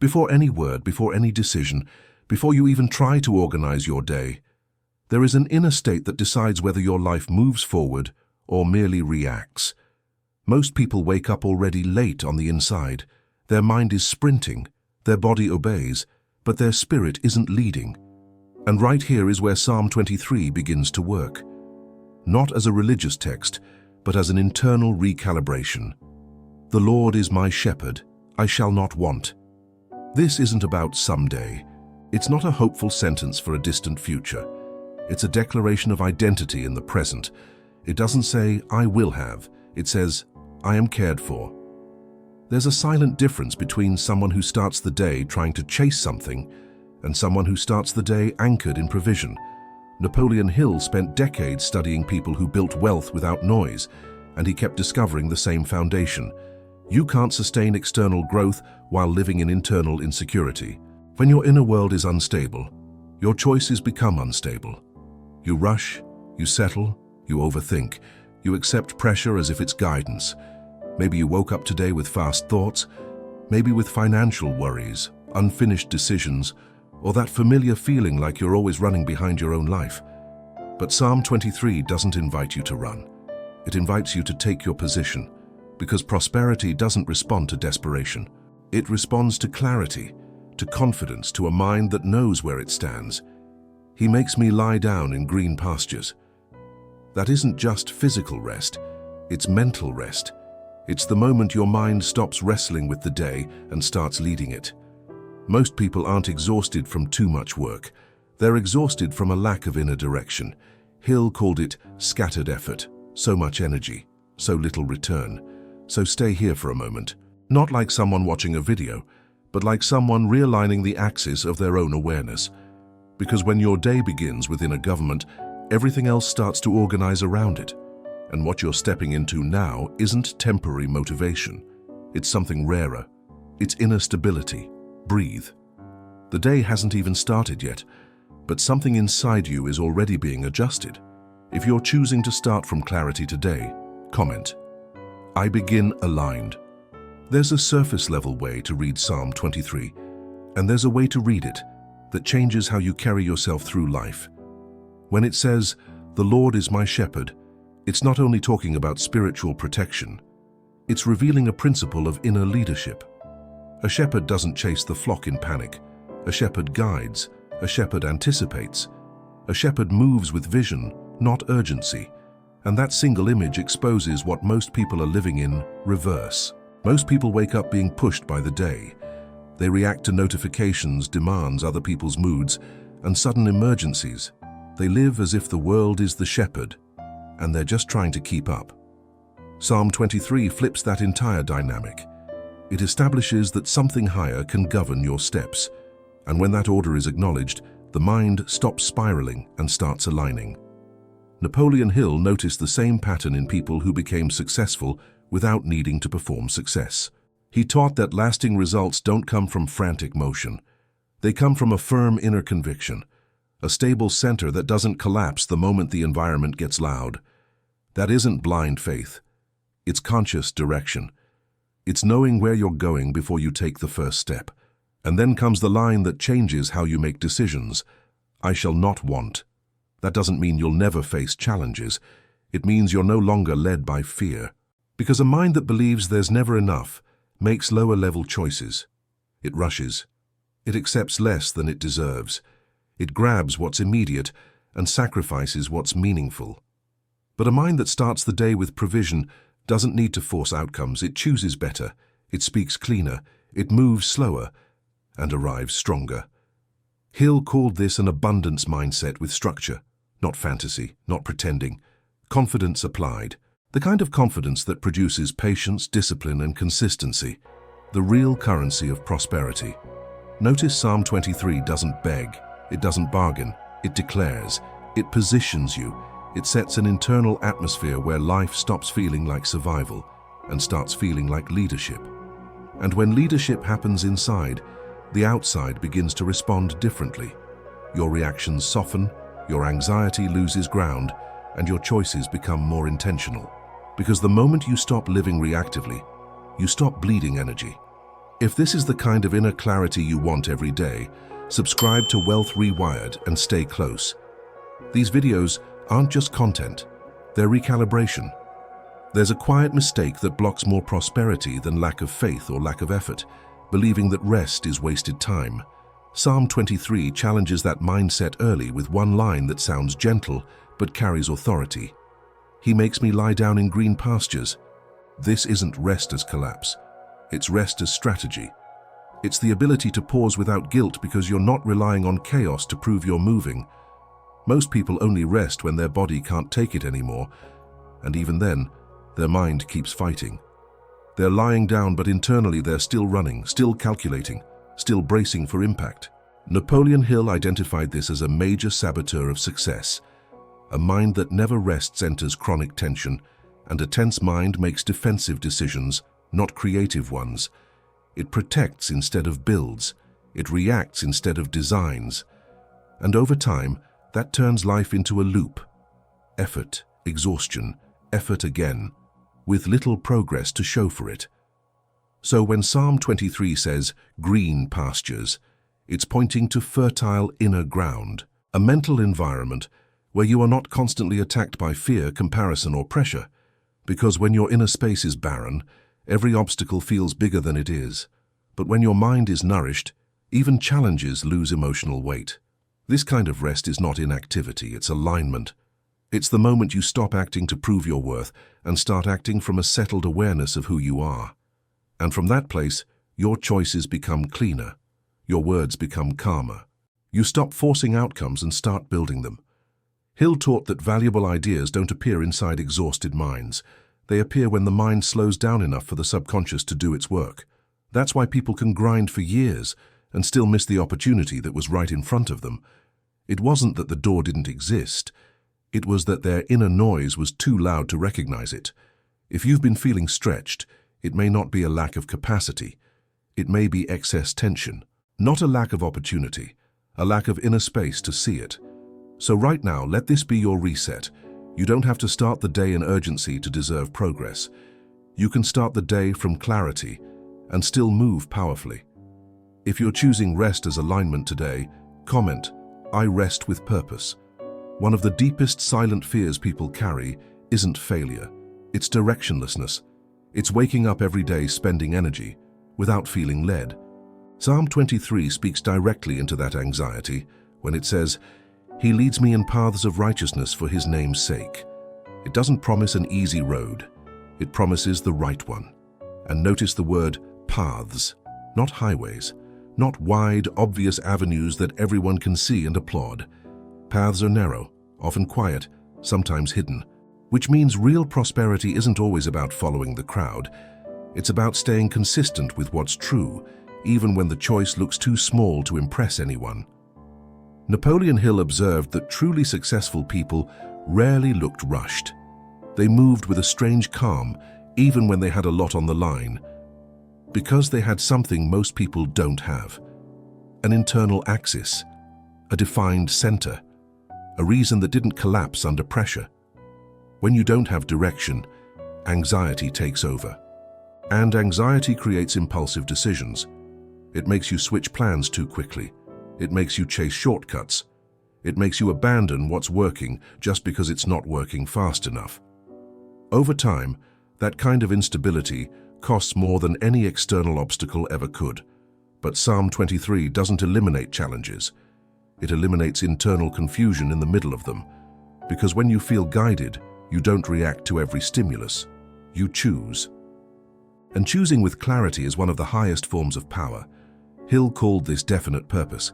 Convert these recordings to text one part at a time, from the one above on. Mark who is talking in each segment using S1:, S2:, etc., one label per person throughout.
S1: Before any word, before any decision, before you even try to organize your day, there is an inner state that decides whether your life moves forward or merely reacts. Most people wake up already late on the inside. Their mind is sprinting, their body obeys, but their spirit isn't leading. And right here is where Psalm 23 begins to work. Not as a religious text, but as an internal recalibration. The Lord is my shepherd, I shall not want. This isn't about someday. It's not a hopeful sentence for a distant future. It's a declaration of identity in the present. It doesn't say, I will have. It says, I am cared for. There's a silent difference between someone who starts the day trying to chase something and someone who starts the day anchored in provision. Napoleon Hill spent decades studying people who built wealth without noise, and he kept discovering the same foundation. You can't sustain external growth while living in internal insecurity. When your inner world is unstable, your choices become unstable. You rush, you settle, you overthink, you accept pressure as if it's guidance. Maybe you woke up today with fast thoughts, maybe with financial worries, unfinished decisions, or that familiar feeling like you're always running behind your own life. But Psalm 23 doesn't invite you to run. It invites you to take your position, because prosperity doesn't respond to desperation. It responds to clarity, to confidence, to a mind that knows where it stands. He makes me lie down in green pastures. That isn't just physical rest, it's mental rest. It's the moment your mind stops wrestling with the day and starts leading it. Most people aren't exhausted from too much work. They're exhausted from a lack of inner direction. Hill called it scattered effort. So much energy, so little return. So stay here for a moment. Not like someone watching a video, but like someone realigning the axis of their own awareness. Because when your day begins within a government, everything else starts to organize around it. And what you're stepping into now isn't temporary motivation. It's something rarer. It's inner stability. Breathe. The day hasn't even started yet, but something inside you is already being adjusted. If you're choosing to start from clarity today, comment, I begin aligned. There's a surface-level way to read Psalm 23, and there's a way to read it that changes how you carry yourself through life. When it says, the Lord is my shepherd, it's not only talking about spiritual protection, it's revealing a principle of inner leadership. A shepherd doesn't chase the flock in panic. A shepherd guides. A shepherd anticipates. A shepherd moves with vision, not urgency. And that single image exposes what most people are living in reverse. Most people wake up being pushed by the day. They react to notifications, demands, other people's moods, and sudden emergencies. They live as if the world is the shepherd, and they're just trying to keep up. Psalm 23 flips that entire dynamic. It establishes that something higher can govern your steps, and when that order is acknowledged, the mind stops spiraling and starts aligning. Napoleon Hill noticed the same pattern in people who became successful without needing to perform success. He taught that lasting results don't come from frantic motion. They come from a firm inner conviction, a stable center that doesn't collapse the moment the environment gets loud. That isn't blind faith. It's conscious direction. It's knowing where you're going before you take the first step. And then comes the line that changes how you make decisions. I shall not want. That doesn't mean you'll never face challenges. It means you're no longer led by fear. Because a mind that believes there's never enough makes lower-level choices. It rushes. It accepts less than it deserves. It grabs what's immediate and sacrifices what's meaningful. But a mind that starts the day with provision doesn't need to force outcomes. It chooses better, it speaks cleaner, it moves slower, and arrives stronger. Hill called this an abundance mindset with structure, not fantasy, not pretending. Confidence applied. The kind of confidence that produces patience, discipline, and consistency. The real currency of prosperity. Notice Psalm 23 doesn't beg, it doesn't bargain, it declares, it positions you. It sets an internal atmosphere where life stops feeling like survival and starts feeling like leadership. And when leadership happens inside, the outside begins to respond differently. Your reactions soften, your anxiety loses ground, and your choices become more intentional. Because the moment you stop living reactively, you stop bleeding energy. If this is the kind of inner clarity you want every day, subscribe to Wealth Rewired and stay close. These videos aren't just content, they're recalibration. There's a quiet mistake that blocks more prosperity than lack of faith or lack of effort, believing that rest is wasted time. Psalm 23 challenges that mindset early with one line that sounds gentle but carries authority. He makes me lie down in green pastures. This isn't rest as collapse. It's rest as strategy. It's the ability to pause without guilt because you're not relying on chaos to prove you're moving. Most people only rest when their body can't take it anymore, and even then, their mind keeps fighting. They're lying down, but internally they're still running, still calculating, still bracing for impact. Napoleon Hill identified this as a major saboteur of success. A mind that never rests enters chronic tension, and a tense mind makes defensive decisions, not creative ones. It protects instead of builds. It reacts instead of designs. And over time, that turns life into a loop. Effort, exhaustion, effort again, with little progress to show for it. So when Psalm 23 says, green pastures, it's pointing to fertile inner ground, a mental environment where you are not constantly attacked by fear, comparison, or pressure. Because when your inner space is barren, every obstacle feels bigger than it is. But when your mind is nourished, even challenges lose emotional weight. This kind of rest is not inactivity, it's alignment. It's the moment you stop acting to prove your worth and start acting from a settled awareness of who you are. And from that place, your choices become cleaner. Your words become calmer. You stop forcing outcomes and start building them. Hill taught that valuable ideas don't appear inside exhausted minds. They appear when the mind slows down enough for the subconscious to do its work. That's why people can grind for years and still miss the opportunity that was right in front of them. It wasn't that the door didn't exist. It was that their inner noise was too loud to recognize it. If you've been feeling stretched, it may not be a lack of capacity. It may be excess tension. Not a lack of opportunity, a lack of inner space to see it. So right now, let this be your reset. You don't have to start the day in urgency to deserve progress. You can start the day from clarity and still move powerfully. If you're choosing rest as alignment today, comment, I rest with purpose. One of the deepest silent fears people carry isn't failure. It's directionlessness. It's waking up every day spending energy without feeling led. Psalm 23 speaks directly into that anxiety when it says, He leads me in paths of righteousness for His name's sake. It doesn't promise an easy road. It promises the right one. And notice the word paths, not highways, not wide, obvious avenues that everyone can see and applaud. Paths are narrow, often quiet, sometimes hidden, which means real prosperity isn't always about following the crowd. It's about staying consistent with what's true, even when the choice looks too small to impress anyone. Napoleon Hill observed that truly successful people rarely looked rushed. They moved with a strange calm, even when they had a lot on the line, because they had something most people don't have: an internal axis, a defined center, a reason that didn't collapse under pressure. When you don't have direction, anxiety takes over. And anxiety creates impulsive decisions. It makes you switch plans too quickly. It makes you chase shortcuts. It makes you abandon what's working just because it's not working fast enough. Over time, that kind of instability costs more than any external obstacle ever could. But Psalm 23 doesn't eliminate challenges. It eliminates internal confusion in the middle of them. Because when you feel guided, you don't react to every stimulus. You choose. And choosing with clarity is one of the highest forms of power. Hill called this definite purpose.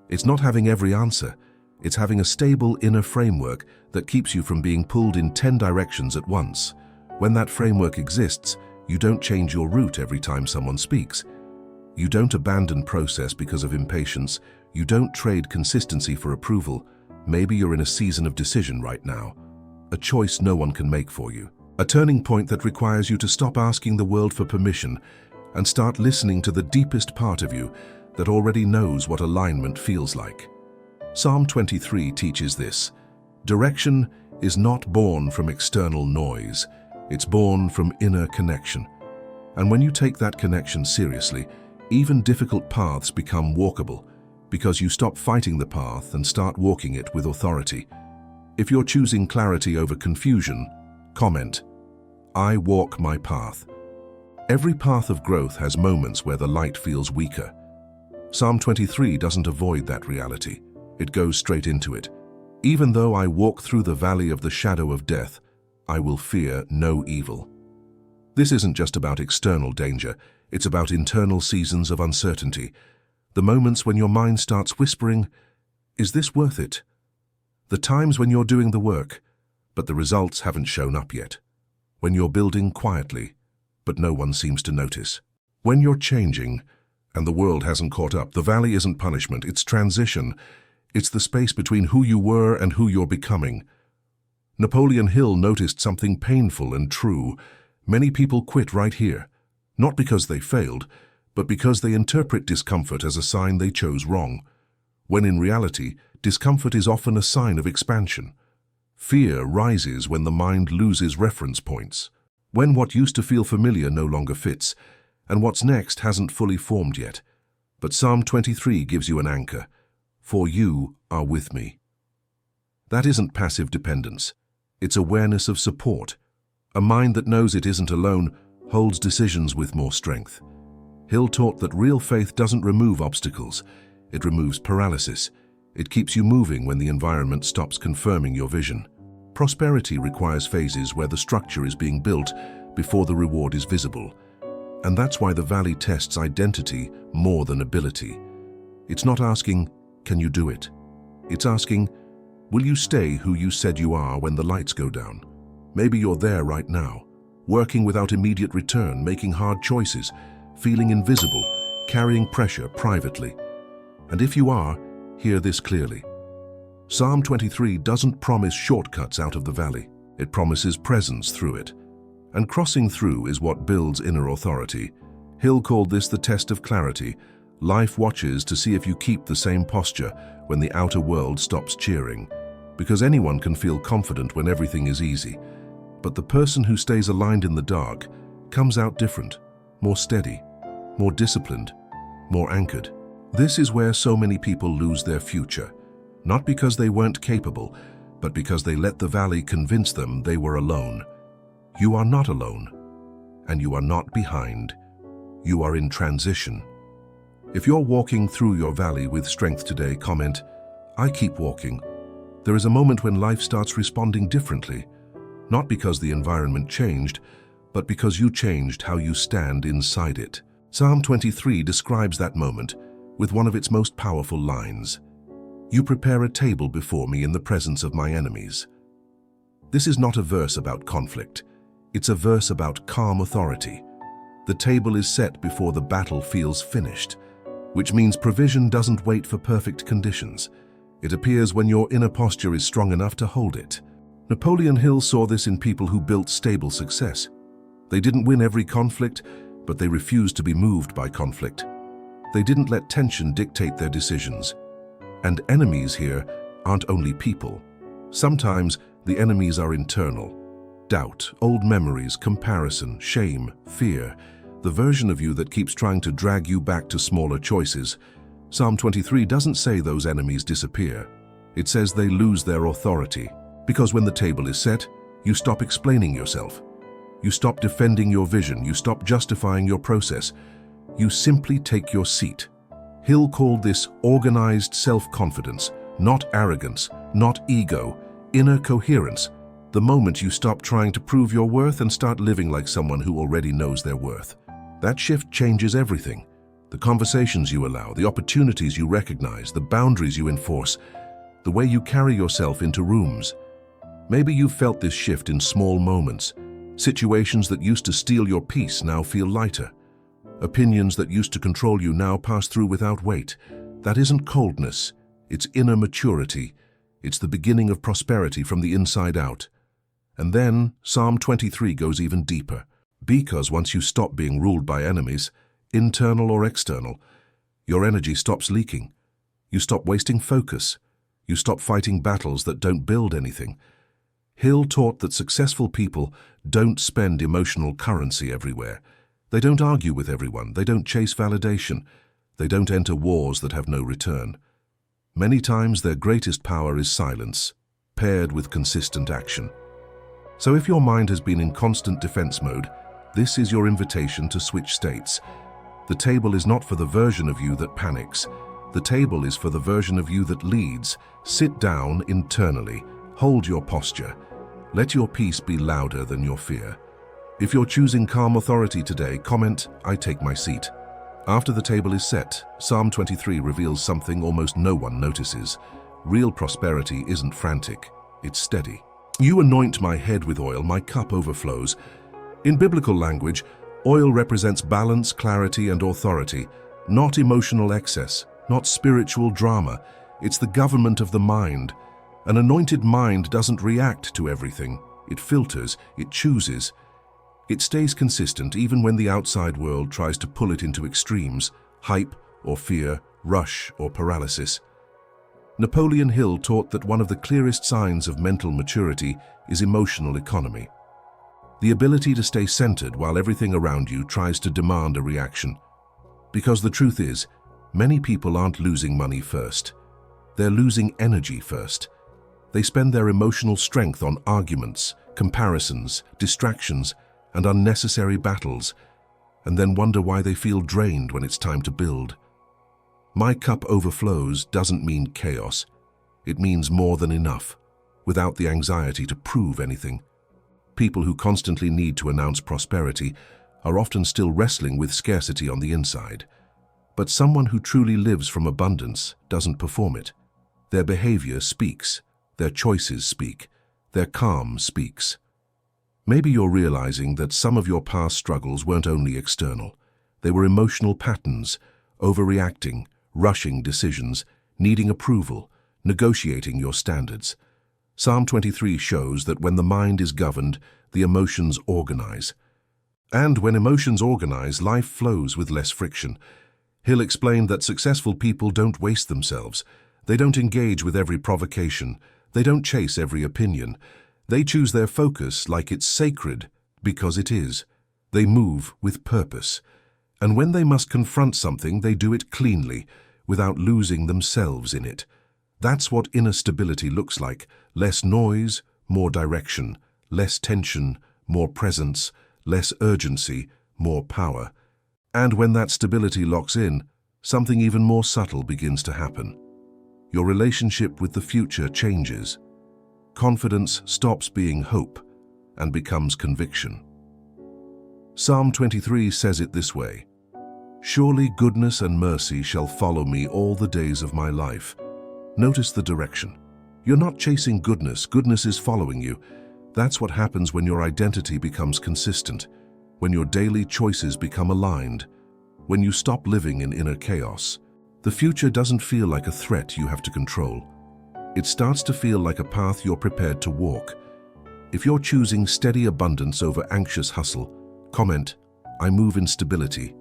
S1: It's not having every answer. It's having a stable inner framework that keeps you from being pulled in 10 directions at once. When that framework exists, you don't change your route every time someone speaks. You don't abandon process because of impatience. You don't trade consistency for approval. Maybe you're in a season of decision right now. A choice no one can make for you. A turning point that requires you to stop asking the world for permission and start listening to the deepest part of you that already knows what alignment feels like. Psalm 23 teaches this. Direction is not born from external noise. It's born from inner connection. And when you take that connection seriously, Even difficult paths become walkable because you stop fighting the path and start walking it with authority. If you're choosing clarity over confusion, comment, "I walk my path." Every path of growth has moments where the light feels weaker. Psalm 23 doesn't avoid that reality. It goes straight into it. Even though I walk through the valley of the shadow of death, I will fear no evil. This isn't just about external danger, it's about internal seasons of uncertainty. The moments when your mind starts whispering, "Is this worth it?" The times when you're doing the work, but the results haven't shown up yet. When you're building quietly, but no one seems to notice. When you're changing, and the world hasn't caught up, the valley isn't punishment, it's transition. It's the space between who you were and who you're becoming. Napoleon Hill noticed something painful and true. Many people quit right here, not because they failed, but because they interpret discomfort as a sign they chose wrong, when in reality, discomfort is often a sign of expansion. Fear rises when the mind loses reference points, when what used to feel familiar no longer fits, and what's next hasn't fully formed yet. But Psalm 23 gives you an anchor. For you are with me. That isn't passive dependence. It's awareness of support. A mind that knows it isn't alone holds decisions with more strength. Hill taught that real faith doesn't remove obstacles. It removes paralysis. It keeps you moving when the environment stops confirming your vision. Prosperity requires phases where the structure is being built before the reward is visible. And that's why the valley tests identity more than ability. It's not asking, "Can you do it?" It's asking, "Will you stay who you said you are when the lights go down?" Maybe you're there right now, working without immediate return, making hard choices, feeling invisible, carrying pressure privately. And if you are, hear this clearly. Psalm 23 doesn't promise shortcuts out of the valley. It promises presence through it. And crossing through is what builds inner authority. Hill called this the test of clarity. Life watches to see if you keep the same posture when the outer world stops cheering. Because anyone can feel confident when everything is easy. But the person who stays aligned in the dark comes out different, more steady, more disciplined, more anchored. This is where so many people lose their future. Not because they weren't capable, but because they let the valley convince them they were alone. You are not alone, and you are not behind. You are in transition. If you're walking through your valley with strength today, comment, "I keep walking." There is a moment when life starts responding differently, not because the environment changed, but because you changed how you stand inside it. Psalm 23 describes that moment with one of its most powerful lines. "You prepare a table before me in the presence of my enemies." This is not a verse about conflict. It's a verse about calm authority. The table is set before the battle feels finished, which means provision doesn't wait for perfect conditions. It appears when your inner posture is strong enough to hold it. Napoleon Hill saw this in people who built stable success. They didn't win every conflict, but they refused to be moved by conflict. They didn't let tension dictate their decisions. And enemies here aren't only people. Sometimes the enemies are internal. Doubt, old memories, comparison, shame, fear, the version of you that keeps trying to drag you back to smaller choices. Psalm 23 doesn't say those enemies disappear. It says they lose their authority. Because when the table is set, you stop explaining yourself. You stop defending your vision. You stop justifying your process. You simply take your seat. Hill called this organized self-confidence, not arrogance, not ego, inner coherence. The moment you stop trying to prove your worth and start living like someone who already knows their worth. That shift changes everything. The conversations you allow, the opportunities you recognize, the boundaries you enforce, the way you carry yourself into rooms. Maybe you've felt this shift in small moments. Situations that used to steal your peace now feel lighter. Opinions that used to control you now pass through without weight. That isn't coldness, it's inner maturity. It's the beginning of prosperity from the inside out. And then Psalm 23 goes even deeper. Because once you stop being ruled by enemies, internal or external, your energy stops leaking. You stop wasting focus. You stop fighting battles that don't build anything. Hill taught that successful people don't spend emotional currency everywhere. They don't argue with everyone. They don't chase validation. They don't enter wars that have no return. Many times their greatest power is silence, paired with consistent action. So if your mind has been in constant defense mode, this is your invitation to switch states. The table is not for the version of you that panics. The table is for the version of you that leads. Sit down internally. Hold your posture. Let your peace be louder than your fear. If you're choosing calm authority today, comment, "I take my seat." After the table is set, Psalm 23 reveals something almost no one notices. Real prosperity isn't frantic, it's steady. You anoint my head with oil, my cup overflows. In biblical language, oil represents balance, clarity, and authority, not emotional excess, not spiritual drama. It's the government of the mind. An anointed mind doesn't react to everything. It filters, it chooses. It stays consistent even when the outside world tries to pull it into extremes, hype or fear, rush or paralysis. Napoleon Hill taught that one of the clearest signs of mental maturity is emotional economy. The ability to stay centered while everything around you tries to demand a reaction. Because the truth is, many people aren't losing money first. They're losing energy first. They spend their emotional strength on arguments, comparisons, distractions, and unnecessary battles, and then wonder why they feel drained when it's time to build. My cup overflows doesn't mean chaos. It means more than enough, without the anxiety to prove anything. People who constantly need to announce prosperity are often still wrestling with scarcity on the inside. But someone who truly lives from abundance doesn't perform it. Their behavior speaks, their choices speak, their calm speaks. Maybe you're realizing that some of your past struggles weren't only external. They were emotional patterns, overreacting, rushing decisions, needing approval, negotiating your standards. Psalm 23 shows that when the mind is governed, the emotions organize. And when emotions organize, life flows with less friction. Hill explained that successful people don't waste themselves. They don't engage with every provocation. They don't chase every opinion. They choose their focus like it's sacred, because it is. They move with purpose. And when they must confront something, they do it cleanly, without losing themselves in it. That's what inner stability looks like. Less noise, more direction. Less tension, more presence. Less urgency, more power. And when that stability locks in, something even more subtle begins to happen. Your relationship with the future changes. Confidence stops being hope and becomes conviction. Psalm 23 says it this way: "Surely goodness and mercy shall follow me all the days of my life." Notice the direction. You're not chasing goodness, goodness is following you. That's what happens when your identity becomes consistent, when your daily choices become aligned, when you stop living in inner chaos. The future doesn't feel like a threat you have to control. It starts to feel like a path you're prepared to walk. If you're choosing steady abundance over anxious hustle, comment, "I move in stability."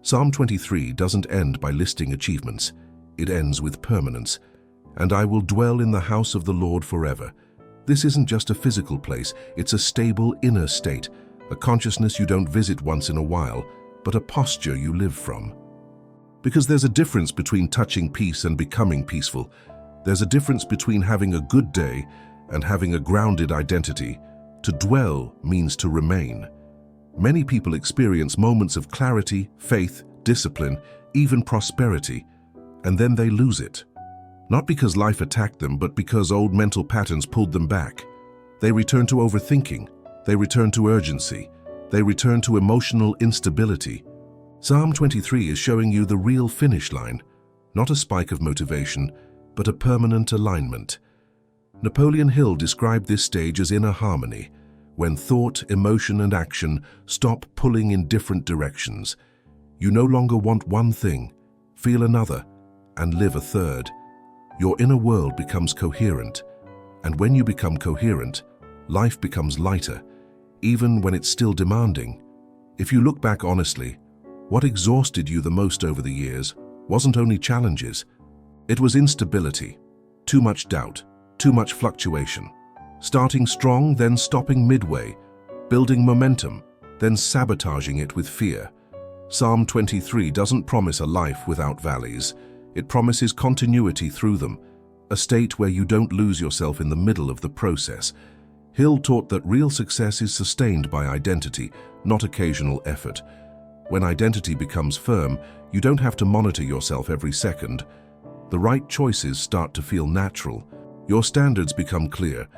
S1: Psalm 23 doesn't end by listing achievements. It ends with permanence. "And I will dwell in the house of the Lord forever." This isn't just a physical place, it's a stable inner state, a consciousness you don't visit once in a while, but a posture you live from. Because there's a difference between touching peace and becoming peaceful. There's a difference between having a good day and having a grounded identity. To dwell means to remain. Many people experience moments of clarity, faith, discipline, even prosperity, and then they lose it. Not because life attacked them, but because old mental patterns pulled them back. They return to overthinking. They return to urgency. They return to emotional instability. Psalm 23 is showing you the real finish line, not a spike of motivation, but a permanent alignment. Napoleon Hill described this stage as inner harmony, when thought, emotion, and action stop pulling in different directions. You no longer want one thing, feel another, and live a third. Your inner world becomes coherent, and when you become coherent, life becomes lighter, even when it's still demanding. If you look back honestly, what exhausted you the most over the years wasn't only challenges. It was instability, too much doubt, too much fluctuation. Starting strong, then stopping midway, building momentum, then sabotaging it with fear. Psalm 23 doesn't promise a life without valleys. It promises continuity through them, a state where you don't lose yourself in the middle of the process. Hill taught that real success is sustained by identity, not occasional effort. When identity becomes firm, you don't have to monitor yourself every second. The right choices start to feel natural. Your standards become clear.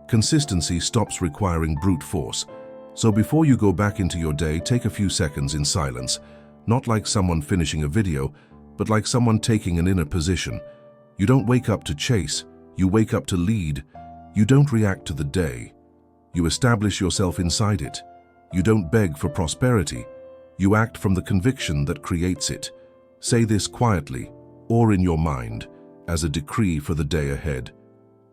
S1: Consistency stops requiring brute force. So before you go back into your day, take a few seconds in silence, not like someone finishing a video, but like someone taking an inner position. You don't wake up to chase, you wake up to lead. You don't react to the day. You establish yourself inside it. You don't beg for prosperity. You act from the conviction that creates it. Say this quietly, or in your mind, as a decree for the day ahead.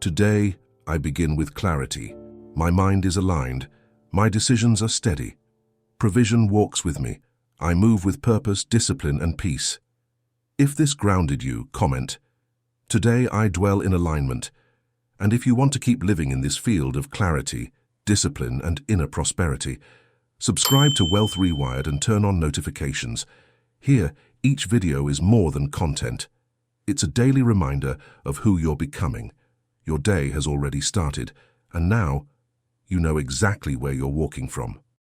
S1: Today, I begin with clarity. My mind is aligned. My decisions are steady. Provision walks with me. I move with purpose, discipline, and peace. If this grounded you, comment. Today I dwell in alignment. And if you want to keep living in this field of clarity, discipline, and inner prosperity, subscribe to Wealth Rewired and turn on notifications. Here, each video is more than content. It's a daily reminder of who you're becoming. Your day has already started, and now you know exactly where you're walking from.